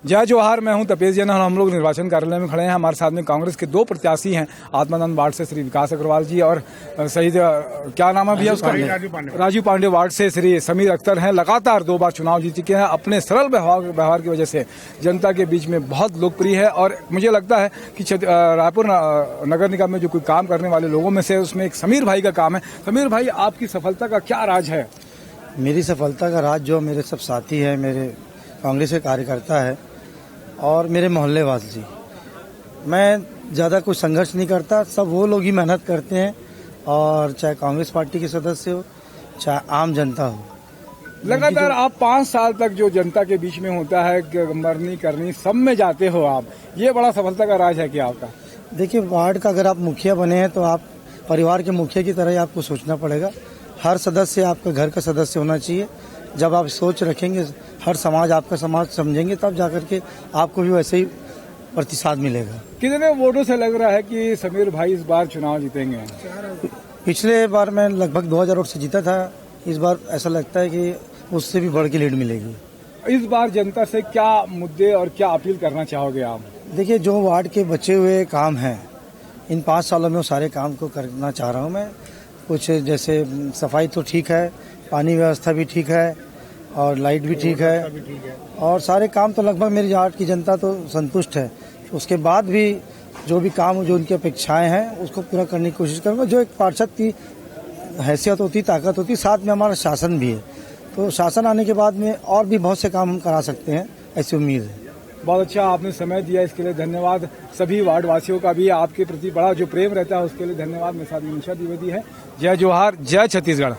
जय जोहार, मैं हूं तपेश जैन और हम लोग निर्वाचन कार्यालय में खड़े हैं। हमारे साथ में कांग्रेस के दो प्रत्याशी हैं, आत्मानंद वार्ड से श्री विकास अग्रवाल जी और शहीद क्या नाम है भैया उसका, राजू पांडे वार्ड से श्री समीर अख्तर हैं। लगातार 2 बार चुनाव जीत चुके हैं। अपने सरल व्यवहार की वजह से जनता के बीच में बहुत लोकप्रिय है और मुझे लगता है कि रायपुर नगर निगम में जो कोई काम करने वाले लोगों में से उसमें एक समीर भाई का काम है। समीर भाई, आपकी सफलता का क्या राज है? मेरी सफलता का राज जो मेरे सब साथी हैं, मेरे कांग्रेस के कार्यकर्ता है और मेरे मोहल्ले वासी। मैं ज़्यादा कुछ संघर्ष नहीं करता, सब वो लोग ही मेहनत करते हैं, और चाहे कांग्रेस पार्टी के सदस्य हो चाहे आम जनता हो। लगातार आप 5 साल तक जो जनता के बीच में होता है, मरनी करनी सब में जाते हो आप, ये बड़ा सफलता का राज है क्या आपका? देखिए, वार्ड का अगर आप मुखिया बने हैं तो आप परिवार के मुखिया की तरह ही आपको सोचना पड़ेगा। हर सदस्य आपका घर का सदस्य होना चाहिए। जब आप सोच रखेंगे, हर समाज आपका समाज समझेंगे, तब जाकर के आपको भी वैसे ही प्रतिसाद मिलेगा। कितने वोटों से लग रहा है कि समीर भाई इस बार चुनाव जीतेंगे? पिछले बार मैं लगभग 2000 वोट से जीता था। इस बार ऐसा लगता है कि उससे भी बढ़ के लीड मिलेगी। इस बार जनता से क्या मुद्दे और क्या अपील करना चाहोगे आप? देखिए, जो वार्ड के बचे हुए काम हैं, इन 5 सालों में वो सारे काम को करना चाह रहा हूँ मैं। कुछ जैसे सफाई तो ठीक है, पानी व्यवस्था भी ठीक है और लाइट भी ठीक है, और सारे काम तो लगभग मेरी वार्ड की जनता तो संतुष्ट है। उसके बाद भी जो भी काम, जो उनकी अपेक्षाएं हैं, उसको पूरा करने की कोशिश करूँगा। जो एक पार्षद की हैसियत होती, ताकत होती, साथ में हमारा शासन भी है, तो शासन आने के बाद में और भी बहुत से काम हम करा सकते हैं, ऐसी उम्मीद है। बहुत अच्छा आपने समय दिया, इसके लिए धन्यवाद। सभी वार्ड वासियों का भी आपके प्रति बड़ा जो प्रेम रहता है उसके लिए धन्यवाद। मेरे साथ निशा द्विवेदी है। जय जोहार, जय छत्तीसगढ़।